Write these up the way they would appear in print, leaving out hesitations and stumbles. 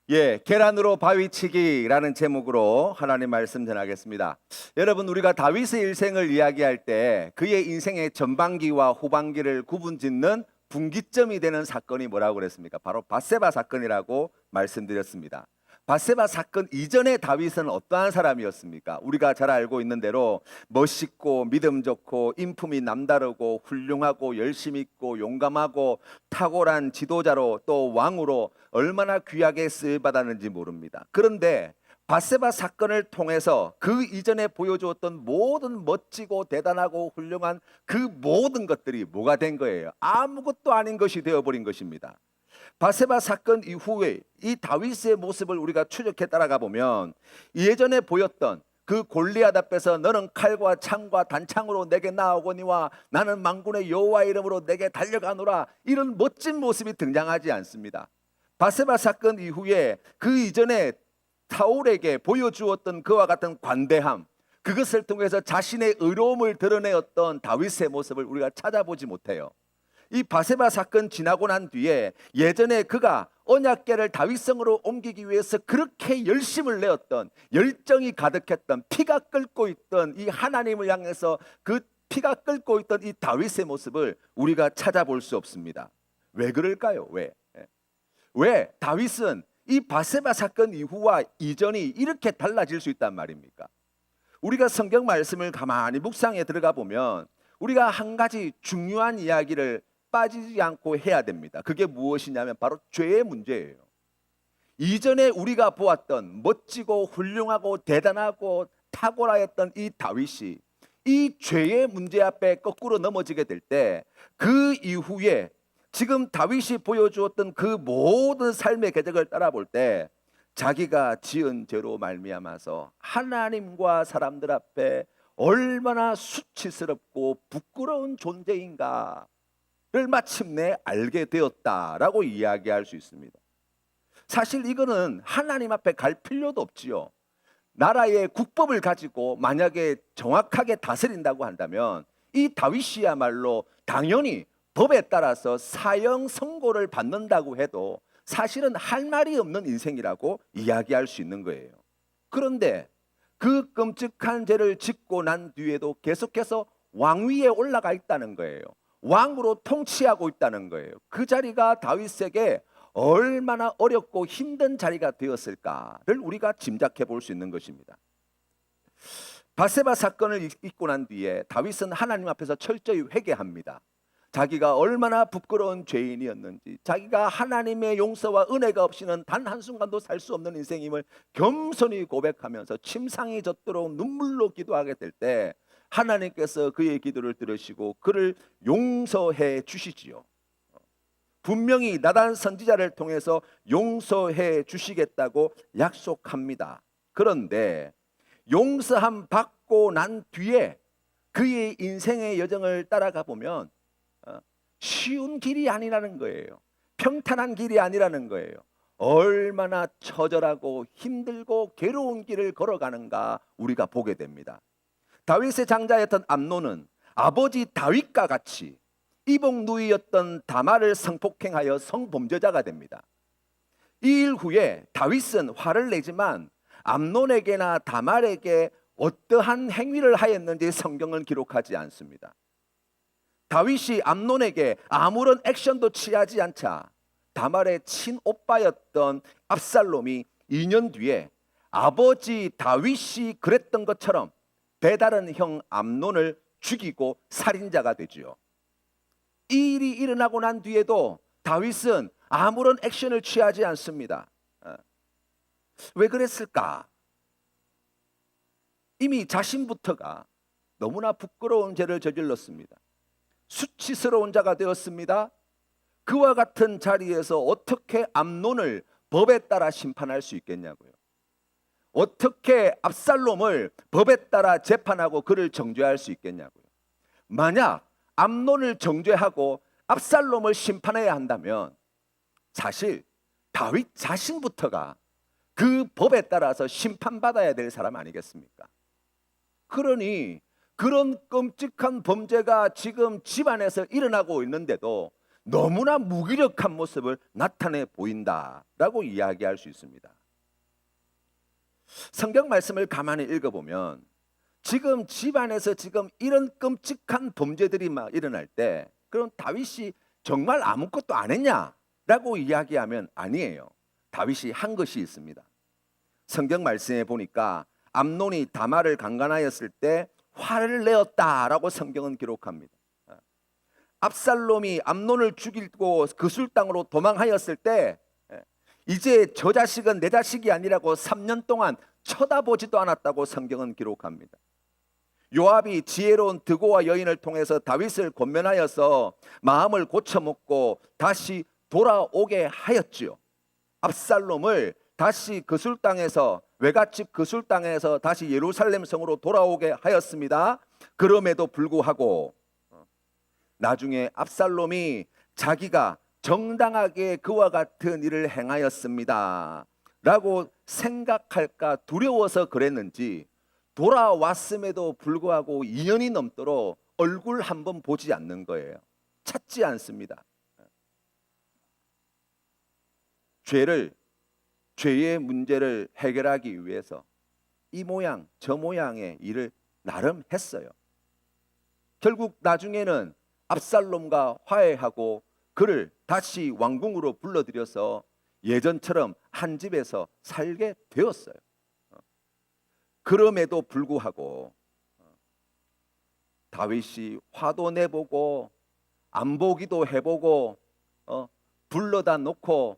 계란으로 바위치기라는 제목으로 하나님 말씀 전하겠습니다. 여러분, 우리가 다윗의 일생을 이야기할 때 그의 인생의 전반기와 후반기를 구분짓는 분기점이 되는 사건이 뭐라고 그랬습니까? 바로 밧세바 사건이라고 말씀드렸습니다. 밧세바 사건 이전에 다윗은 어떠한 사람이었습니까? 우리가 잘 알고 있는 대로 멋있고 믿음 좋고 인품이 남다르고 훌륭하고 열심 있고 용감하고 탁월한 지도자로 또 왕으로 얼마나 귀하게 쓰임받았는지 모릅니다. 그런데 밧세바 사건을 통해서 그 이전에 보여주었던 모든 멋지고 대단하고 훌륭한 그 모든 것들이 뭐가 된 거예요? 아무것도 아닌 것이 되어버린 것입니다. 밧세바 사건 이후에 이 다윗의 모습을 우리가 추적해 따라가 보면 예전에 보였던 그 골리앗 앞에서 너는 칼과 창과 단창으로 내게 나아오거니와 나는 만군의 여호와 이름으로 내게 달려가노라, 이런 멋진 모습이 등장하지 않습니다. 밧세바 사건 이후에 그 이전에 사울에게 보여주었던 그와 같은 관대함, 그것을 통해서 자신의 의로움을 드러내었던 다윗의 모습을 우리가 찾아보지 못해요. 이 밧세바 사건 지나고 난 뒤에 예전에 그가 언약궤를 다윗성으로 옮기기 위해서 그렇게 열심을 내었던, 열정이 가득했던, 피가 끓고 있던 이 하나님을 향해서 그 피가 끓고 있던 이 다윗의 모습을 우리가 찾아볼 수 없습니다. 왜 그럴까요? 왜 다윗은 이 밧세바 사건 이후와 이전이 이렇게 달라질 수 있단 말입니까? 우리가 성경 말씀을 가만히 묵상에 들어가 보면 우리가 한 가지 중요한 이야기를 빠지지 않고 해야 됩니다. 그게 무엇이냐면 바로 죄의 문제예요. 이전에 우리가 보았던 멋지고 훌륭하고 대단하고 탁월하였던 이 다윗이 이 죄의 문제 앞에 거꾸로 넘어지게 될 때, 그 이후에 지금 다윗이 보여주었던 그 모든 삶의 궤적을 따라볼 때 자기가 지은 죄로 말미암아서 하나님과 사람들 앞에 얼마나 수치스럽고 부끄러운 존재인가를 마침내 알게 되었다라고 이야기할 수 있습니다. 사실 이거는 하나님 앞에 갈 필요도 없지요. 나라의 국법을 가지고 만약에 정확하게 다스린다고 한다면 이 다윗이야말로 당연히 법에 따라서 사형 선고를 받는다고 해도 사실은 할 말이 없는 인생이라고 이야기할 수 있는 거예요. 그런데 그 끔찍한 죄를 짓고 난 뒤에도 계속해서 왕위에 올라가 있다는 거예요. 왕으로 통치하고 있다는 거예요. 그 자리가 다윗에게 얼마나 어렵고 힘든 자리가 되었을까를 우리가 짐작해 볼 수 있는 것입니다. 밧세바 사건을 잊고 난 뒤에 다윗은 하나님 앞에서 철저히 회개합니다. 자기가 얼마나 부끄러운 죄인이었는지, 자기가 하나님의 용서와 은혜가 없이는 단 한순간도 살 수 없는 인생임을 겸손히 고백하면서 침상이 젖도록 눈물로 기도하게 될 때 하나님께서 그의 기도를 들으시고 그를 용서해 주시지요. 분명히 나단 선지자를 통해서 용서해 주시겠다고 약속합니다. 그런데 용서함 받고 난 뒤에 그의 인생의 여정을 따라가 보면 쉬운 길이 아니라는 거예요. 평탄한 길이 아니라는 거예요. 얼마나 처절하고 힘들고 괴로운 길을 걸어가는가 우리가 보게 됩니다. 다윗의 장자였던 암논은 아버지 다윗과 같이 이복 누이였던 다말을 성폭행하여 성범죄자가 됩니다. 이 일 후에 다윗은 화를 내지만 암논에게나 다말에게 어떠한 행위를 하였는지 성경은 기록하지 않습니다. 다윗이 암논에게 아무런 액션도 취하지 않자 다말의 친오빠였던 압살롬이 2년 뒤에 아버지 다윗이 그랬던 것처럼 배다른 형 암논을 죽이고 살인자가 되지요. 이 일이 일어나고 난 뒤에도 다윗은 아무런 액션을 취하지 않습니다. 왜 그랬을까? 이미 자신부터가 너무나 부끄러운 죄를 저질렀습니다. 수치스러운 자가 되었습니다. 그와 같은 자리에서 어떻게 암논을 법에 따라 심판할 수 있겠냐고요. 어떻게 압살롬을 법에 따라 재판하고 그를 정죄할 수 있겠냐고요. 만약 암논을 정죄하고 압살롬을 심판해야 한다면 사실 다윗 자신부터가 그 법에 따라서 심판받아야 될 사람 아니겠습니까? 그러니 그런 끔찍한 범죄가 지금 집안에서 일어나고 있는데도 너무나 무기력한 모습을 나타내 보인다라고 이야기할 수 있습니다. 성경 말씀을 가만히 읽어보면 지금 집안에서 지금 이런 끔찍한 범죄들이 막 일어날 때 그럼 다윗이 정말 아무것도 안 했냐라고 이야기하면 아니에요. 다윗이 한 것이 있습니다. 성경 말씀에 보니까 암논이 다말을 강간하였을 때 화를 내었다라고 성경은 기록합니다. 압살롬이 암논을 죽이고 그술 땅으로 도망하였을 때 이제 저 자식은 내 자식이 아니라고 3년 동안 쳐다보지도 않았다고 성경은 기록합니다. 요압이 지혜로운 드고와 여인을 통해서 다윗을 권면하여서 마음을 고쳐먹고 다시 돌아오게 하였지요. 압살롬을 다시 그술 땅에서 외갓집 그술 땅에서 다시 예루살렘 성으로 돌아오게 하였습니다. 그럼에도 불구하고 나중에 압살롬이 자기가 정당하게 그와 같은 일을 행하였습니다 라고 생각할까 두려워서 그랬는지 돌아왔음에도 불구하고 2년이 넘도록 얼굴 한번 보지 않는 거예요. 찾지 않습니다. 죄의 문제를 해결하기 위해서 이 모양 저 모양의 일을 나름 했어요. 결국 나중에는 압살롬과 화해하고 그를 다시 왕궁으로 불러들여서 예전처럼 한 집에서 살게 되었어요. 그럼에도 불구하고 다윗이 화도 내보고 안 보기도 해보고 불러다 놓고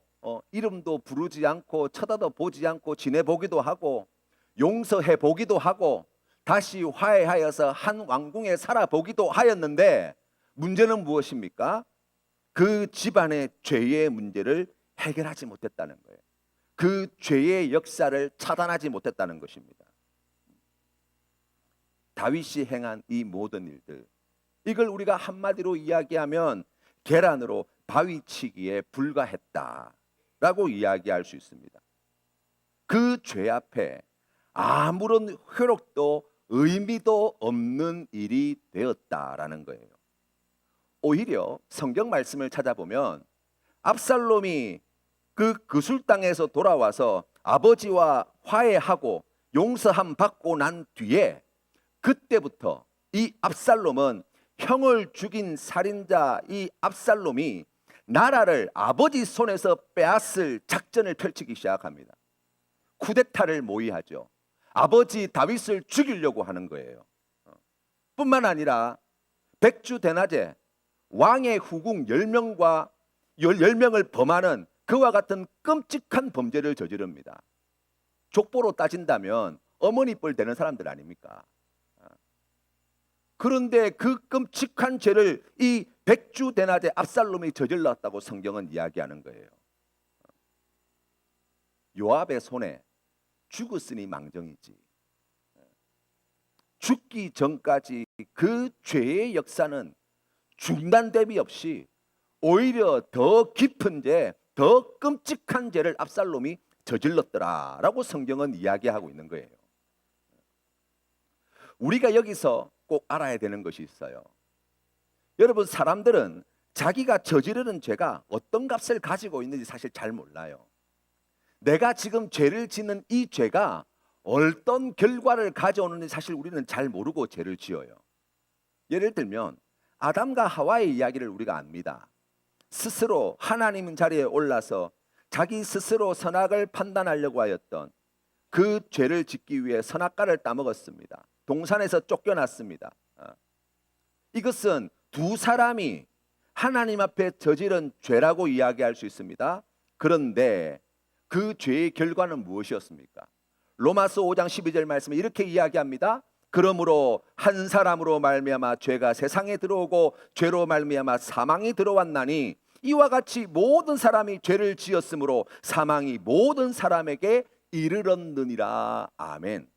이름도 부르지 않고 쳐다도 보지 않고 지내보기도 하고 용서해 보기도 하고 다시 화해하여서 한 왕궁에 살아보기도 하였는데 문제는 무엇입니까? 그 집안의 죄의 문제를 해결하지 못했다는 거예요. 그 죄의 역사를 차단하지 못했다는 것입니다. 다윗이 행한 이 모든 일들, 이걸 우리가 한마디로 이야기하면 계란으로 바위치기에 불과했다라고 이야기할 수 있습니다. 그 죄 앞에 아무런 효력도 의미도 없는 일이 되었다라는 거예요. 오히려 성경 말씀을 찾아보면 압살롬이 그 그술 땅에서 돌아와서 아버지와 화해하고 용서함 받고 난 뒤에 그때부터 이 압살롬은 형을 죽인 살인자 이 압살롬이 나라를 아버지 손에서 빼앗을 작전을 펼치기 시작합니다. 쿠데타를 모의하죠. 아버지 다윗을 죽이려고 하는 거예요. 뿐만 아니라 백주 대낮에 왕의 후궁 10명과 10명을 범하는 그와 같은 끔찍한 범죄를 저지릅니다. 족보로 따진다면 어머니 뻘 되는 사람들 아닙니까? 그런데 그 끔찍한 죄를 이 백주 대낮에 압살롬이 저질렀다고 성경은 이야기하는 거예요. 요압의 손에 죽었으니 망정이지. 죽기 전까지 그 죄의 역사는 중단 대비 없이 오히려 더 깊은 죄, 더 끔찍한 죄를 압살롬이 저질렀더라라고 성경은 이야기하고 있는 거예요. 우리가 여기서 꼭 알아야 되는 것이 있어요. 여러분, 사람들은 자기가 저지르는 죄가 어떤 값을 가지고 있는지 사실 잘 몰라요. 내가 지금 죄를 짓는 이 죄가 어떤 결과를 가져오는지 사실 우리는 잘 모르고 죄를 지어요. 예를 들면 아담과 하와의 이야기를 우리가 압니다. 스스로 하나님 자리에 올라서 자기 스스로 선악을 판단하려고 하였던 그 죄를 짓기 위해 선악과를 따먹었습니다. 동산에서 쫓겨났습니다. 이것은 두 사람이 하나님 앞에 저지른 죄라고 이야기할 수 있습니다. 그런데 그 죄의 결과는 무엇이었습니까? 로마서 5장 12절 말씀에 이렇게 이야기합니다. 그러므로 한 사람으로 말미암아 죄가 세상에 들어오고 죄로 말미암아 사망이 들어왔나니 이와 같이 모든 사람이 죄를 지었으므로 사망이 모든 사람에게 이르렀느니라. 아멘.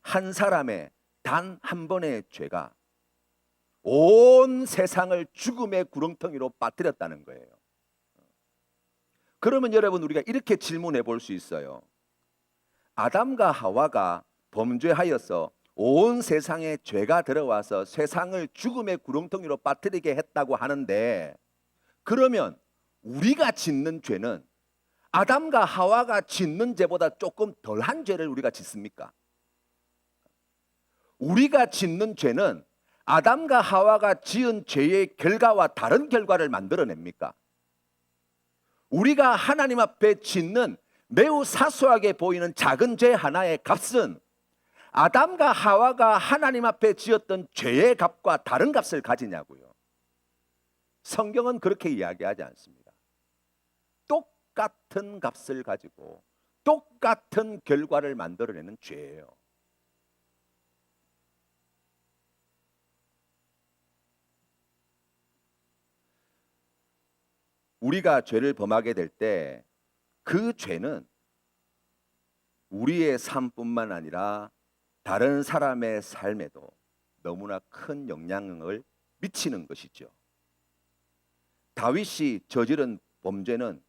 한 사람의 단 한 번의 죄가 온 세상을 죽음의 구렁텅이로 빠뜨렸다는 거예요. 그러면 여러분, 우리가 이렇게 질문해 볼 수 있어요. 아담과 하와가 범죄하여서 온 세상에 죄가 들어와서 세상을 죽음의 구렁텅이로 빠뜨리게 했다고 하는데, 그러면 우리가 짓는 죄는 아담과 하와가 짓는 죄보다 조금 덜한 죄를 우리가 짓습니까? 우리가 짓는 죄는 아담과 하와가 지은 죄의 결과와 다른 결과를 만들어냅니까? 우리가 하나님 앞에 짓는 매우 사소하게 보이는 작은 죄 하나의 값은 아담과 하와가 하나님 앞에 지었던 죄의 값과 다른 값을 가지냐고요. 성경은 그렇게 이야기하지 않습니다. 똑같은 값을 가지고 똑같은 결과를 만들어내는 죄예요. 우리가 죄를 범하게 될 때 그 죄는 우리의 삶뿐만 아니라 다른 사람의 삶에도 너무나 큰 영향을 미치는 것이죠. 다윗이 저지른 범죄는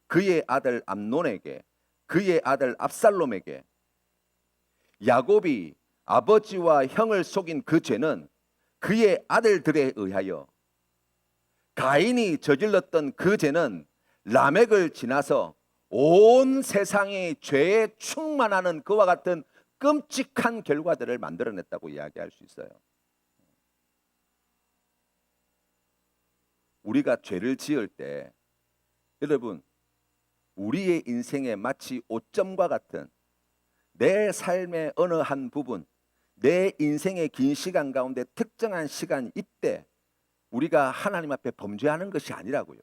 그의 아들 암논에게, 그의 아들 압살롬에게, 야곱이 아버지와 형을 속인 그 죄는 그의 아들들에 의하여, 가인이 저질렀던 그 죄는 라멕을 지나서 온 세상의 죄에 충만하는 그와 같은 끔찍한 결과들을 만들어냈다고 이야기할 수 있어요. 우리가 죄를 지을 때 여러분, 우리의 인생에 마치 오점과 같은 내 삶의 어느 한 부분, 내 인생의 긴 시간 가운데 특정한 시간 이때 우리가 하나님 앞에 범죄하는 것이 아니라고요.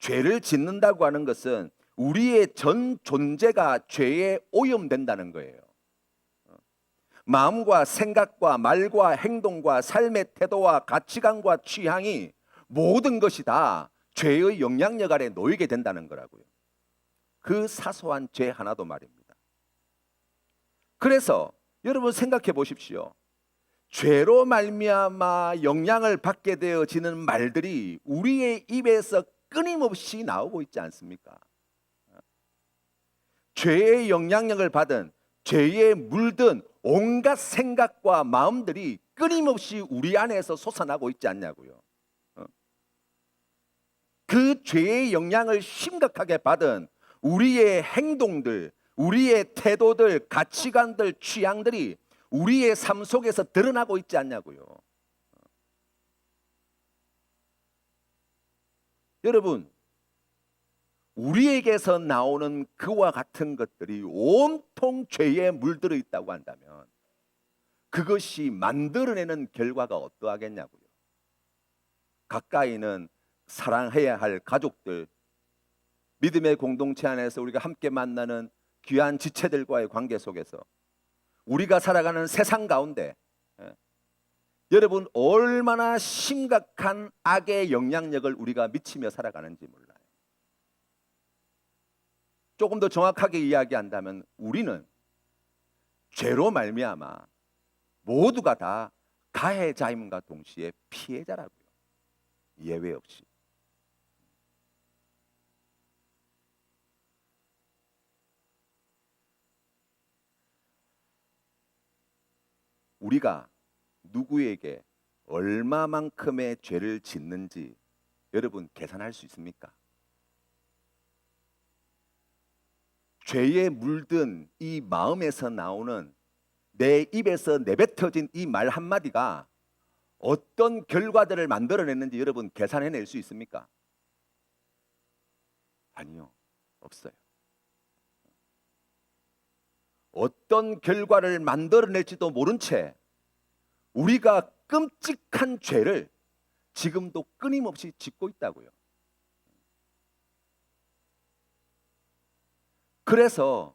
죄를 짓는다고 하는 것은 우리의 전 존재가 죄에 오염된다는 거예요. 마음과 생각과 말과 행동과 삶의 태도와 가치관과 취향이 모든 것이 다 죄의 영향력 아래 놓이게 된다는 거라고요. 그 사소한 죄 하나도 말입니다. 그래서 여러분 생각해 보십시오. 죄로 말미암아 영향을 받게 되어지는 말들이 우리의 입에서 끊임없이 나오고 있지 않습니까? 죄의 영향력을 받은, 죄에 물든 온갖 생각과 마음들이 끊임없이 우리 안에서 솟아나고 있지 않냐고요. 그 죄의 영향을 심각하게 받은 우리의 행동들, 우리의 태도들, 가치관들, 취향들이 우리의 삶 속에서 드러나고 있지 않냐고요. 여러분, 우리에게서 나오는 그와 같은 것들이 온통 죄에 물들어 있다고 한다면 그것이 만들어내는 결과가 어떠하겠냐고요. 가까이는 사랑해야 할 가족들, 믿음의 공동체 안에서 우리가 함께 만나는 귀한 지체들과의 관계 속에서 우리가 살아가는 세상 가운데 여러분 얼마나 심각한 악의 영향력을 우리가 미치며 살아가는지 몰라요. 조금 더 정확하게 이야기한다면 우리는 죄로 말미암아 모두가 다 가해자임과 동시에 피해자라고요. 예외 없이. 우리가 누구에게 얼마만큼의 죄를 짓는지 여러분 계산할 수 있습니까? 죄에 물든 이 마음에서 나오는 내 입에서 내뱉어진 이 말 한마디가 어떤 결과들을 만들어냈는지 여러분 계산해낼 수 있습니까? 아니요, 없어요. 어떤 결과를 만들어낼지도 모른 채 우리가 끔찍한 죄를 지금도 끊임없이 짓고 있다고요. 그래서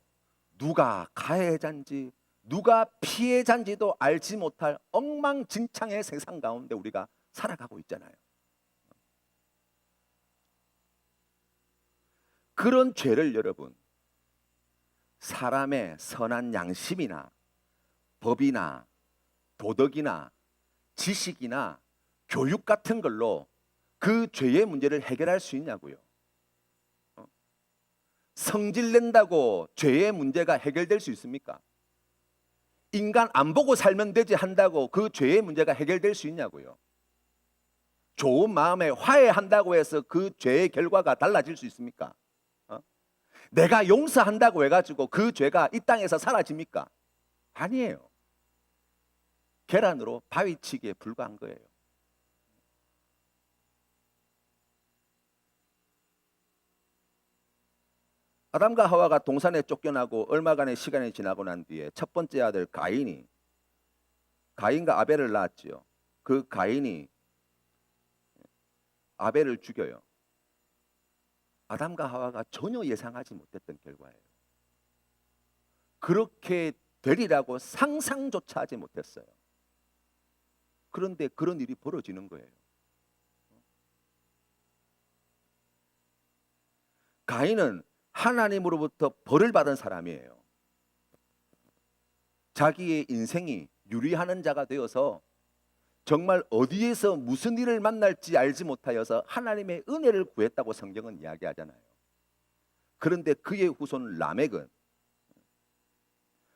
누가 가해자인지 누가 피해자인지도 알지 못할 엉망진창의 세상 가운데 우리가 살아가고 있잖아요. 그런 죄를 여러분, 사람의 선한 양심이나 법이나 도덕이나 지식이나 교육 같은 걸로 그 죄의 문제를 해결할 수 있냐고요. 성질낸다고 죄의 문제가 해결될 수 있습니까? 인간 안 보고 살면 되지 한다고 그 죄의 문제가 해결될 수 있냐고요. 좋은 마음에 화해한다고 해서 그 죄의 결과가 달라질 수 있습니까? 내가 용서한다고 해가지고 그 죄가 이 땅에서 사라집니까? 아니에요. 계란으로 바위치기에 불과한 거예요. 아담과 하와가 동산에 쫓겨나고 얼마간의 시간이 지나고 난 뒤에 첫 번째 아들 가인과 아벨을 낳았지요. 그 가인이 아벨을 죽여요. 아담과 하와가 전혀 예상하지 못했던 결과예요. 그렇게 되리라고 상상조차 하지 못했어요. 그런데 그런 일이 벌어지는 거예요. 가인은 하나님으로부터 벌을 받은 사람이에요. 자기의 인생이 유리하는 자가 되어서 정말 어디에서 무슨 일을 만날지 알지 못하여서 하나님의 은혜를 구했다고 성경은 이야기하잖아요. 그런데 그의 후손 라멕은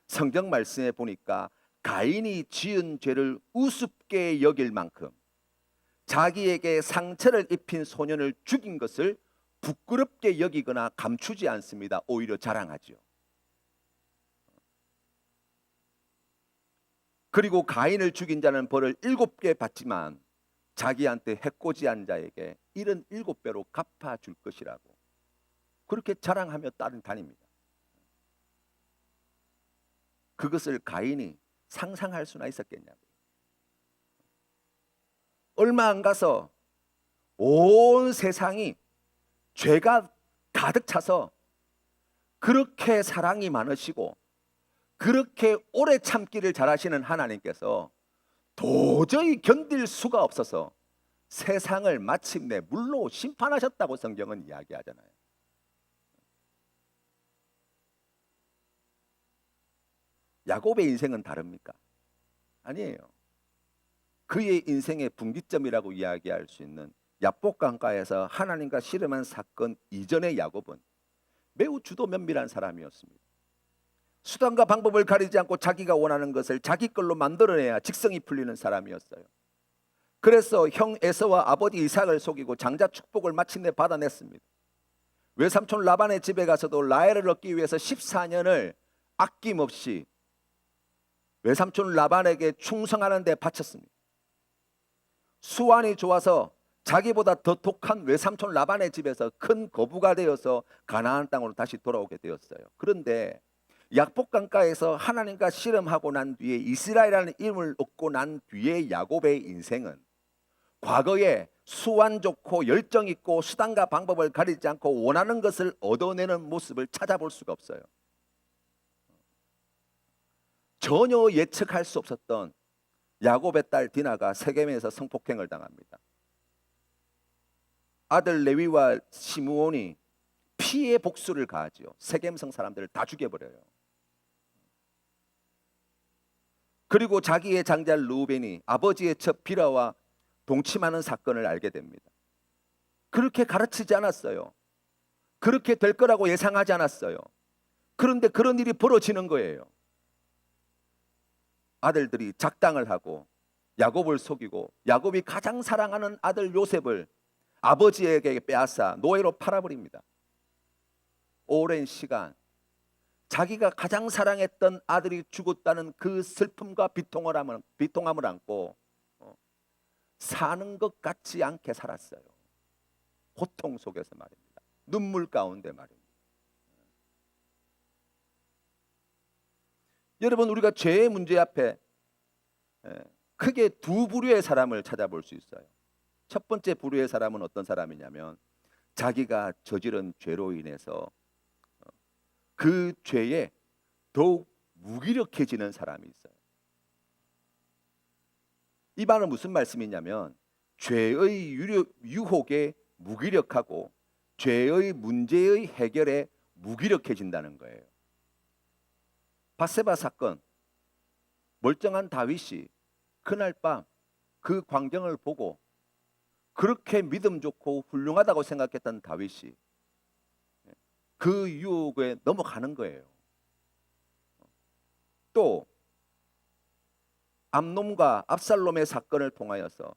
성경 말씀에 보니까 가인이 지은 죄를 우습게 여길 만큼 자기에게 상처를 입힌 소년을 죽인 것을 부끄럽게 여기거나 감추지 않습니다. 오히려 자랑하죠. 그리고 가인을 죽인 자는 벌을 7배 받지만 자기한테 해코지한 자에게 77배로 갚아줄 것이라고 그렇게 자랑하며 다닙니다. 그것을 가인이 상상할 수나 있었겠냐고요. 얼마 안 가서 온 세상이 죄가 가득 차서 그렇게 사랑이 많으시고 그렇게 오래 참기를 잘하시는 하나님께서 도저히 견딜 수가 없어서 세상을 마침내 물로 심판하셨다고 성경은 이야기하잖아요. 야곱의 인생은 다릅니까? 아니에요. 그의 인생의 분기점이라고 이야기할 수 있는 야복강가에서 하나님과 씨름한 사건 이전의 야곱은 매우 주도 면밀한 사람이었습니다. 수단과 방법을 가리지 않고 자기가 원하는 것을 자기 걸로 만들어내야 직성이 풀리는 사람이었어요. 그래서 형 에서와 아버지 이삭을 속이고 장자 축복을 마침내 받아냈습니다. 외삼촌 라반의 집에 가서도 라헬을 얻기 위해서 14년을 아낌없이 외삼촌 라반에게 충성하는 데 바쳤습니다. 수완이 좋아서 자기보다 더 독한 외삼촌 라반의 집에서 큰 거부가 되어서 가나안 땅으로 다시 돌아오게 되었어요. 그런데 약복강가에서 하나님과 씨름하고 난 뒤에 이스라엘이라는 이름을 얻고 난 뒤에 야곱의 인생은 과거에 수완 좋고 열정 있고 수단과 방법을 가리지 않고 원하는 것을 얻어내는 모습을 찾아볼 수가 없어요. 전혀 예측할 수 없었던 야곱의 딸 디나가 세겜에서 성폭행을 당합니다. 아들 레위와 시므온이 피해 복수를 가하지요. 세겜성 사람들을 다 죽여버려요. 그리고 자기의 장자 르우벤이 아버지의 첩 비라와 동침하는 사건을 알게 됩니다. 그렇게 가르치지 않았어요. 그렇게 될 거라고 예상하지 않았어요. 그런데 그런 일이 벌어지는 거예요. 아들들이 작당을 하고 야곱을 속이고 야곱이 가장 사랑하는 아들 요셉을 아버지에게 빼앗아 노예로 팔아버립니다. 오랜 시간 자기가 가장 사랑했던 아들이 죽었다는 그 슬픔과 비통함을 안고 사는 것 같지 않게 살았어요. 고통 속에서 말입니다. 눈물 가운데 말입니다. 여러분, 우리가 죄의 문제 앞에 크게 두 부류의 사람을 찾아볼 수 있어요. 첫 번째 부류의 사람은 어떤 사람이냐면 자기가 저지른 죄로 인해서 그 죄에 더욱 무기력해지는 사람이 있어요. 이 말은 무슨 말씀이냐면 죄의 유혹에 무기력하고 죄의 문제의 해결에 무기력해진다는 거예요. 밧세바 사건, 멀쩡한 다윗이 그날 밤 그 광경을 보고 그렇게 믿음 좋고 훌륭하다고 생각했던 다윗이 그 유혹에 넘어가는 거예요. 또 암논과 압살롬의 사건을 통하여서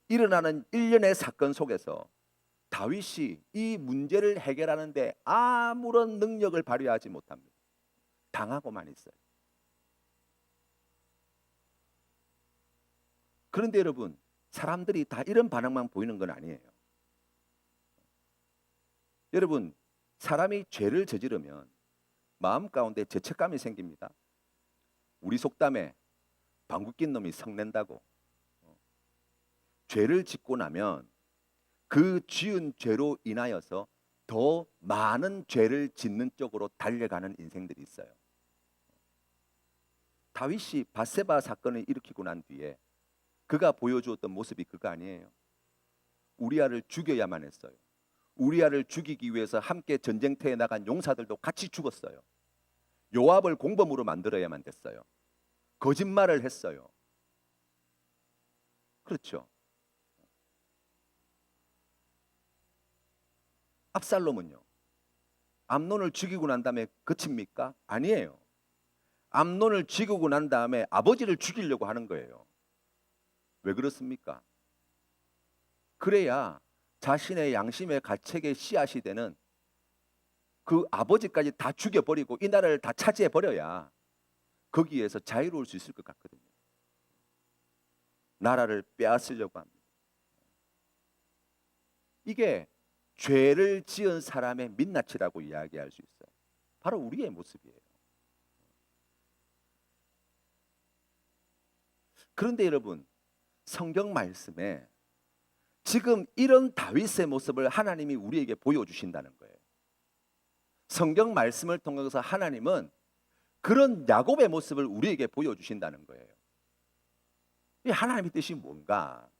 일어나는 일련의 사건 속에서 다윗이 이 문제를 해결하는데 아무런 능력을 발휘하지 못합니다. 당하고만 있어요. 그런데 여러분, 사람들이 다 이런 반응만 보이는 건 아니에요. 여러분, 사람이 죄를 저지르면 마음 가운데 죄책감이 생깁니다. 우리 속담에 방귀 낀 놈이 성낸다고. 죄를 짓고 나면 그 지은 죄로 인하여서 더 많은 죄를 짓는 쪽으로 달려가는 인생들이 있어요. 다윗이 밧세바 사건을 일으키고 난 뒤에 그가 보여주었던 모습이 그거 아니에요. 우리아를 죽여야만 했어요. 우리아를 죽이기 위해서 함께 전쟁터에 나간 용사들도 같이 죽었어요. 요압을 공범으로 만들어야만 됐어요. 거짓말을 했어요. 그렇죠. 압살롬은요, 암논을 죽이고 난 다음에 그칩니까? 아니에요. 암논을 죽이고 난 다음에 아버지를 죽이려고 하는 거예요. 왜 그렇습니까? 그래야 자신의 양심의 가책의 씨앗이 되는 그 아버지까지 다 죽여버리고 이 나라를 다 차지해버려야 거기에서 자유로울 수 있을 것 같거든요. 나라를 빼앗으려고 합니다. 이게 죄를 지은 사람의 민낯이라고 이야기할 수 있어요. 바로 우리의 모습이에요. 그런데 여러분, 성경 말씀에 지금 이런 다윗의 모습을 하나님이 우리에게 보여주신다는 거예요. 성경 말씀을 통해서 하나님은 그런 야곱의 모습을 우리에게 보여주신다는 거예요. 이 하나님의 뜻이 뭔가?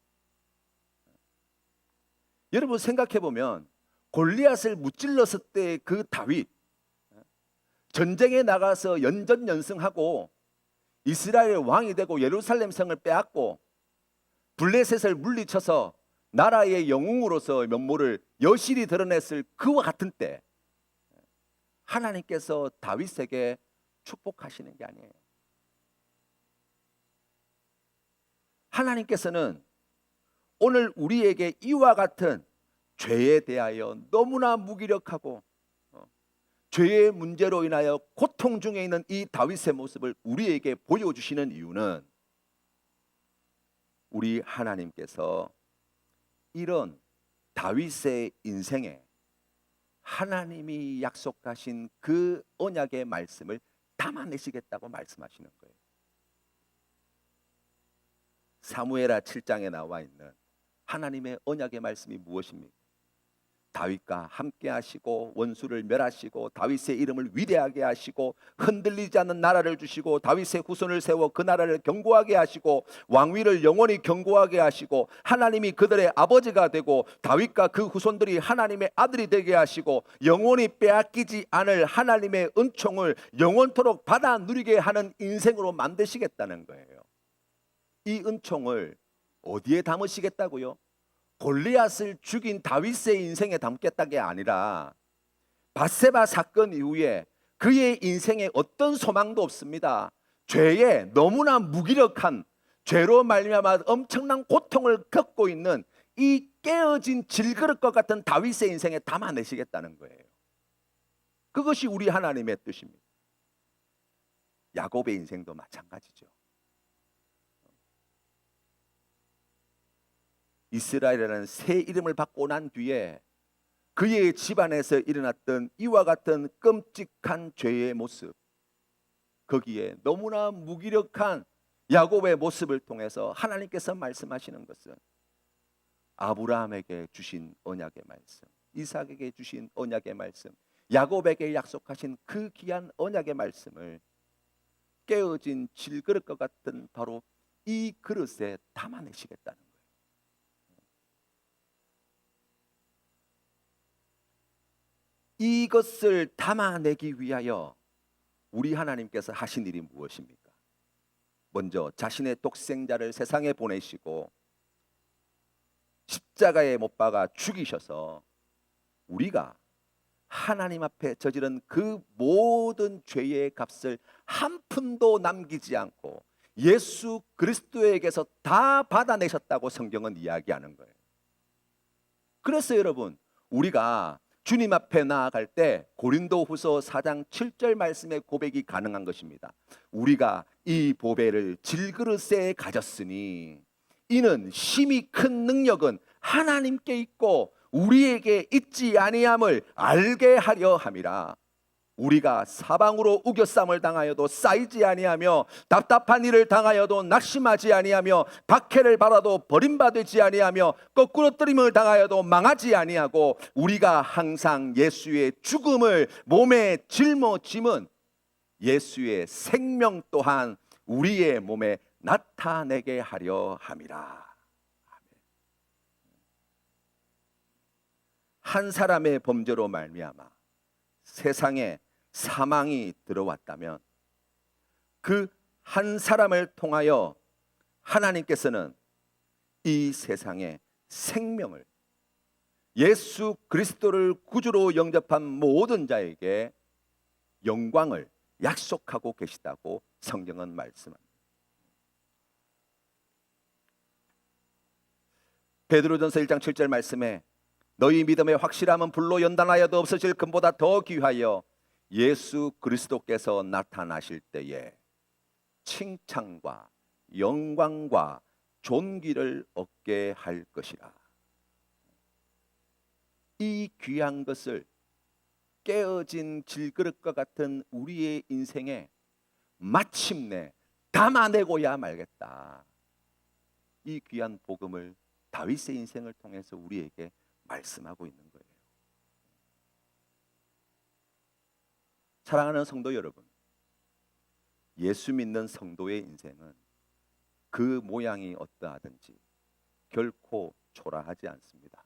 여러분 생각해 보면 골리앗을 무찔렀을 때 그 다윗, 전쟁에 나가서 연전연승하고 이스라엘의 왕이 되고 예루살렘 성을 빼앗고 블레셋을 물리쳐서 나라의 영웅으로서 면모를 여실히 드러냈을 그와 같은 때 하나님께서 다윗에게 축복하시는 게 아니에요. 하나님께서는 오늘 우리에게 이와 같은 죄에 대하여 너무나 무기력하고 죄의 문제로 인하여 고통 중에 있는 이 다윗의 모습을 우리에게 보여주시는 이유는 우리 하나님께서 이런 다윗의 인생에 하나님이 약속하신 그 언약의 말씀을 담아내시겠다고 말씀하시는 거예요. 사무엘하 7장에 나와 있는 하나님의 언약의 말씀이 무엇입니까? 다윗과 함께 하시고 원수를 멸하시고 다윗의 이름을 위대하게 하시고 흔들리지 않는 나라를 주시고 다윗의 후손을 세워 그 나라를 견고하게 하시고 왕위를 영원히 견고하게 하시고 하나님이 그들의 아버지가 되고 다윗과 그 후손들이 하나님의 아들이 되게 하시고 영원히 빼앗기지 않을 하나님의 은총을 영원토록 받아 누리게 하는 인생으로 만드시겠다는 거예요. 이 은총을 어디에 담으시겠다고요? 골리앗을 죽인 다윗의 인생에 담겠다는 게 아니라 밧세바 사건 이후에 그의 인생에 어떤 소망도 없습니다. 죄에 너무나 무기력한, 죄로 말미암아 엄청난 고통을 겪고 있는 이 깨어진 질그릇과 같은 다윗의 인생에 담아내시겠다는 거예요. 그것이 우리 하나님의 뜻입니다. 야곱의 인생도 마찬가지죠. 이스라엘이라는 새 이름을 받고 난 뒤에 그의 집안에서 일어났던 이와 같은 끔찍한 죄의 모습, 거기에 너무나 무기력한 야곱의 모습을 통해서 하나님께서 말씀하시는 것은 아브라함에게 주신 언약의 말씀, 이삭에게 주신 언약의 말씀, 야곱에게 약속하신 그 귀한 언약의 말씀을 깨어진 질그릇과 같은 바로 이 그릇에 담아내시겠다는 거예요. 이것을 담아내기 위하여 우리 하나님께서 하신 일이 무엇입니까? 먼저 자신의 독생자를 세상에 보내시고 십자가에 못 박아 죽이셔서 우리가 하나님 앞에 저지른 그 모든 죄의 값을 한 푼도 남기지 않고 예수 그리스도에게서 다 받아내셨다고 성경은 이야기하는 거예요. 그래서 여러분, 우리가 주님 앞에 나아갈 때 고린도후서 4장 7절 말씀의 고백이 가능한 것입니다. 우리가 이 보배를 질그릇에 가졌으니 이는 심히 큰 능력은 하나님께 있고 우리에게 있지 아니함을 알게 하려 함이라. 우리가 사방으로 우겨쌈을 당하여도 쌓이지 아니하며 답답한 일을 당하여도 낙심하지 아니하며 박해를 받아도 버림받지 아니하며 거꾸러뜨림을 당하여도 망하지 아니하고 우리가 항상 예수의 죽음을 몸에 짊어짐은 예수의 생명 또한 우리의 몸에 나타내게 하려 함이라. 한 사람의 범죄로 말미암아 세상에 사망이 들어왔다면 그 한 사람을 통하여 하나님께서는 이 세상에 생명을, 예수 그리스도를 구주로 영접한 모든 자에게 영광을 약속하고 계시다고 성경은 말씀합니다. 베드로전서 1장 7절 말씀에 너희 믿음의 확실함은 불로 연단하여도 없어질 금보다 더 귀하여 예수 그리스도께서 나타나실 때에 칭찬과 영광과 존귀를 얻게 할 것이라. 이 귀한 것을 깨어진 질그릇과 같은 우리의 인생에 마침내 담아내고야 말겠다. 이 귀한 복음을 다윗의 인생을 통해서 우리에게 말씀하고 있는 거예요. 사랑하는 성도 여러분, 예수 믿는 성도의 인생은 그 모양이 어떠하든지 결코 초라하지 않습니다.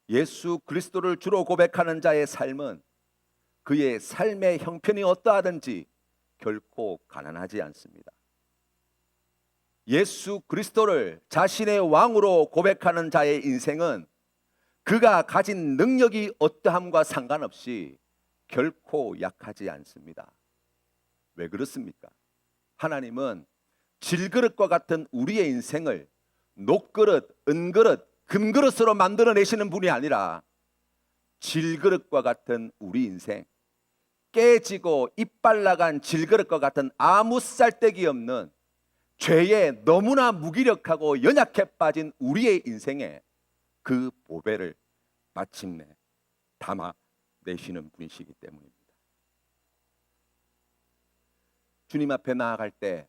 예수 그리스도를 주로 고백하는 자의 삶은 그의 삶의 형편이 어떠하든지 결코 가난하지 않습니다. 예수 그리스도를 자신의 왕으로 고백하는 자의 인생은 그가 가진 능력이 어떠함과 상관없이 결코 약하지 않습니다. 왜 그렇습니까? 하나님은 질그릇과 같은 우리의 인생을 녹그릇, 은그릇, 금그릇으로 만들어내시는 분이 아니라 질그릇과 같은 우리 인생, 깨지고 이빨 나간 질그릇과 같은 아무 쓸데기 없는 죄에 너무나 무기력하고 연약해 빠진 우리의 인생에 그 보배를 마침내 담아내시는 분이시기 때문입니다. 주님 앞에 나아갈 때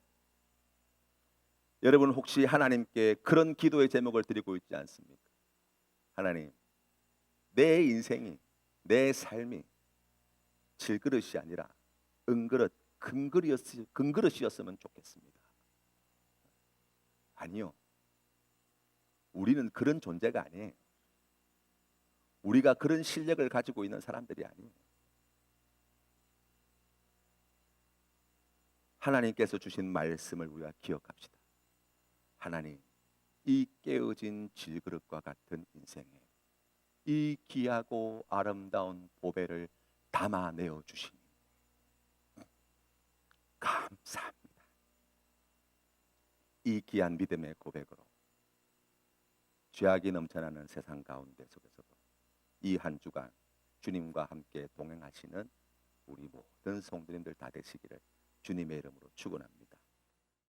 여러분 혹시 하나님께 그런 기도의 제목을 드리고 있지 않습니까? 하나님, 내 인생이, 내 삶이 질그릇이 아니라 은그릇, 금그릇이었으면 좋겠습니다. 아니요. 우리는 그런 존재가 아니에요. 우리가 그런 실력을 가지고 있는 사람들이 아니에요. 하나님께서 주신 말씀을 우리가 기억합시다. 하나님, 이 깨어진 질그릇과 같은 인생에 이 귀하고 아름다운 보배를 담아내어 주시니 감사합니다. 이 귀한 믿음의 고백으로 죄악이 넘쳐나는 세상 가운데 속에서도 이 한 주간 주님과 함께 동행하시는 우리 모든 성도님들 다 되시기를 주님의 이름으로 축원합니다.